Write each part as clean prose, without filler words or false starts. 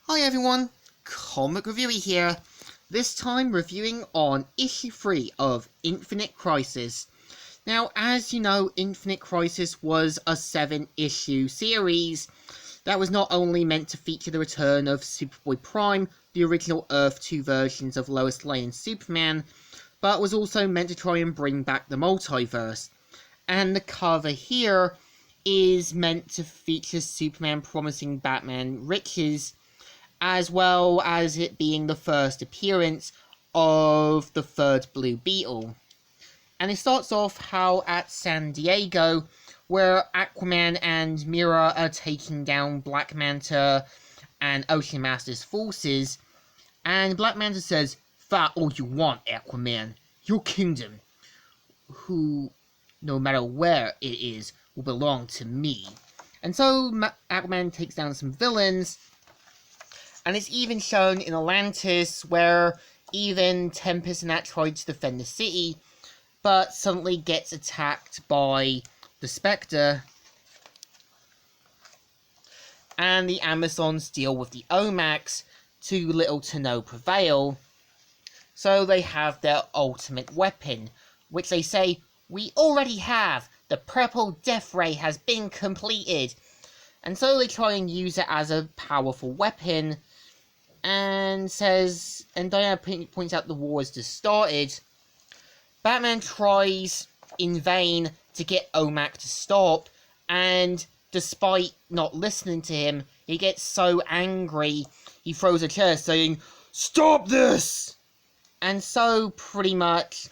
Hi everyone, Comic Reviewer here, this time reviewing on issue 3 of Infinite Crisis. Now, as you know, Infinite Crisis was a 7-issue series that was not only meant to feature the return of Superboy Prime, the original Earth 2 versions of Lois Lane and Superman, but was also meant to try and bring back the multiverse. And the cover here is meant to feature Superman promising Batman riches, as well as it being the first appearance of the third Blue Beetle. And it starts off how at San Diego, where Aquaman and Mera are taking down Black Manta and Ocean Master's forces, and Black Manta says, "Fight all you want, Aquaman. Your kingdom, who, no matter where it is, will belong to me." And so Aquaman takes down some villains, and it's even shown in Atlantis, where even Tempest and that tried to defend the city, but suddenly gets attacked by the Spectre, and the Amazons deal with the Omax, too little to no prevail. So they have their ultimate weapon, which they say, "We already have. The Purple Death Ray has been completed." And so they try and use it as a powerful weapon, and Diana points out the war has just started. Batman tries in vain to get Omac to stop, and despite not listening to him, he gets so angry he throws a chair saying, "Stop this!" And so pretty much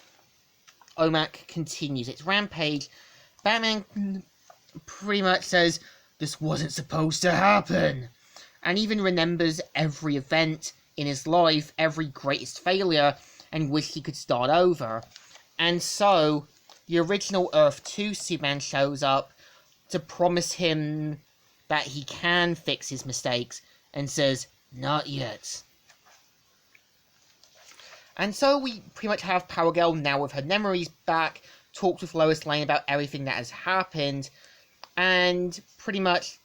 Omac continues its rampage. Batman pretty much says, "This wasn't supposed to happen," and even remembers every event in his life, every greatest failure, and wished he could start over. And so, the original Earth 2 Superman shows up to promise him that he can fix his mistakes, and says, "Not yet." And so we pretty much have Power Girl, now with her memories back, talked with Lois Lane about everything that has happened, and pretty much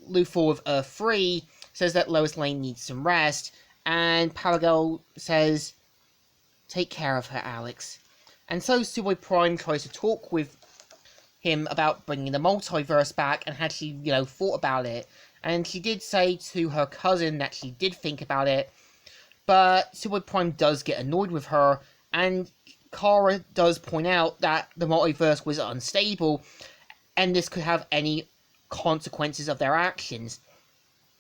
Luthor of Earth 3 says that Lois Lane needs some rest, and Power Girl says, "Take care of her, Alex." And so Superboy Prime tries to talk with him about bringing the multiverse back, and had she, thought about it. And she did say to her cousin that she did think about it, but Superboy Prime does get annoyed with her, and Kara does point out that the multiverse was unstable, and this could have any consequences of their actions.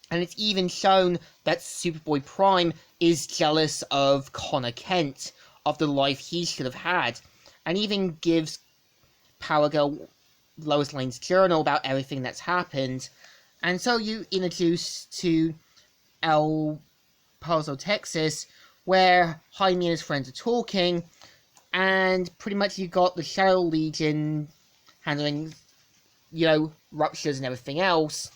And it's even shown that Superboy Prime is jealous of Connor Kent, of the life he should have had, and even gives Power Girl Lois Lane's journal about everything that's happened. And so you introduce to El Paso, Texas, where Jaime and his friends are talking, and pretty much you got the Shadow Legion handling ruptures and everything else.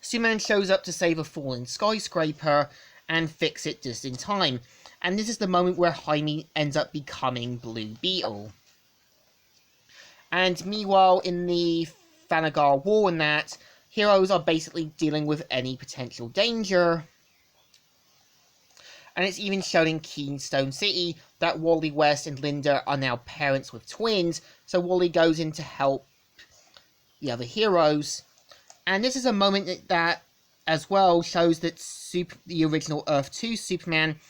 Superman shows up to save a fallen skyscraper and fix it just in time. And this is the moment where Jaime ends up becoming Blue Beetle. And meanwhile, in the Thanagar War and that, heroes are basically dealing with any potential danger. And it's even shown in Keystone City that Wally West and Linda are now parents with twins, so Wally goes in to help the other heroes. And this is a moment that as well shows that the original Earth 2 Superman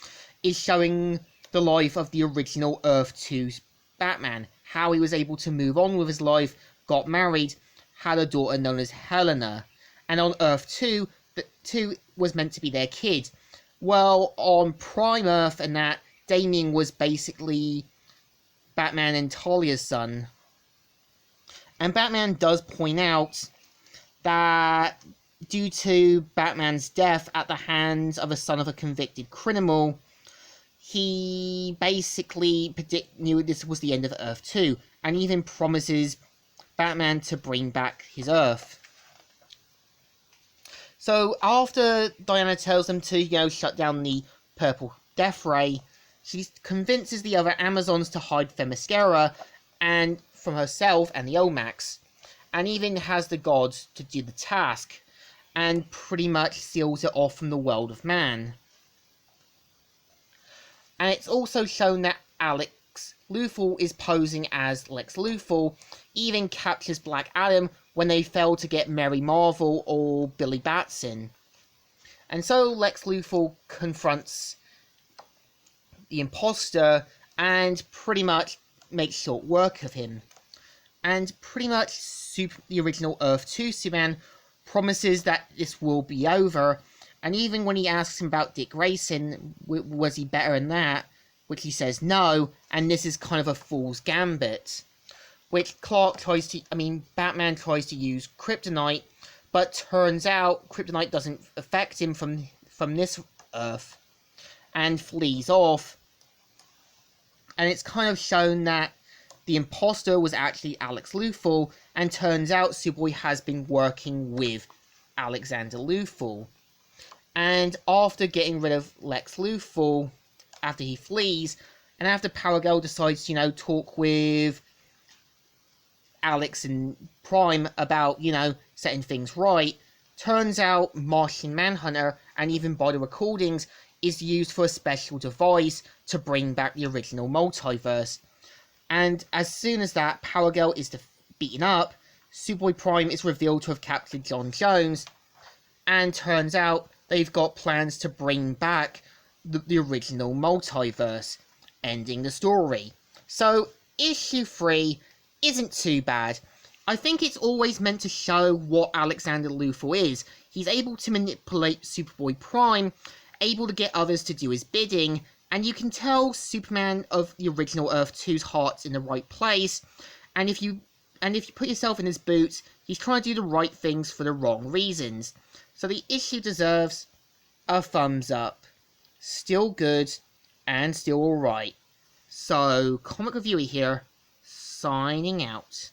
is showing the life of the original Earth 2 Batman, how he was able to move on with his life, got married, had a daughter known as Helena, and on Earth 2, the 2 was meant to be their kid. Well, on Prime Earth and that, Damian was basically Batman and Talia's son. And Batman does point out that due to Batman's death at the hands of a son of a convicted criminal, he basically knew this was the end of Earth 2, and even promises Batman to bring back his Earth. So after Diana tells them to, shut down the Purple Death Ray, she convinces the other Amazons to hide Themyscira and from herself and the Omax, and even has the gods to do the task. and pretty much seals it off from the world of man. And it's also shown that Alex Luthor is posing as Lex Luthor, even captures Black Adam when they fail to get Mary Marvel or Billy Batson. And so Lex Luthor confronts the imposter and pretty much makes short work of him. And pretty much the original Earth 2 Superman promises that this will be over, and even when he asks him about Dick Grayson, was he better than that, which he says no, and this is kind of a fool's gambit, which Batman tries to use kryptonite, but turns out kryptonite doesn't affect him from this Earth, and flees off. And it's kind of shown that the imposter was actually Alex Luthor, and turns out Superboy has been working with Alexander Luthor. And after getting rid of Lex Luthor, after he flees, and after Power Girl decides to, talk with Alex and Prime about, setting things right, turns out Martian Manhunter, and even by the recordings, is used for a special device to bring back the original multiverse. And as soon as that Power Girl is beaten up, Superboy Prime is revealed to have captured John Jones, and turns out they've got plans to bring back the original multiverse, ending the story. So, issue 3 isn't too bad. I think it's always meant to show what Alexander Luthor is. He's able to manipulate Superboy Prime, able to get others to do his bidding, and you can tell Superman of the original Earth 2's heart's in the right place, and if you put yourself in his boots, he's trying to do the right things for the wrong reasons. So the issue deserves a thumbs up. Still good, and still alright. So, Comic Reviewer here, signing out.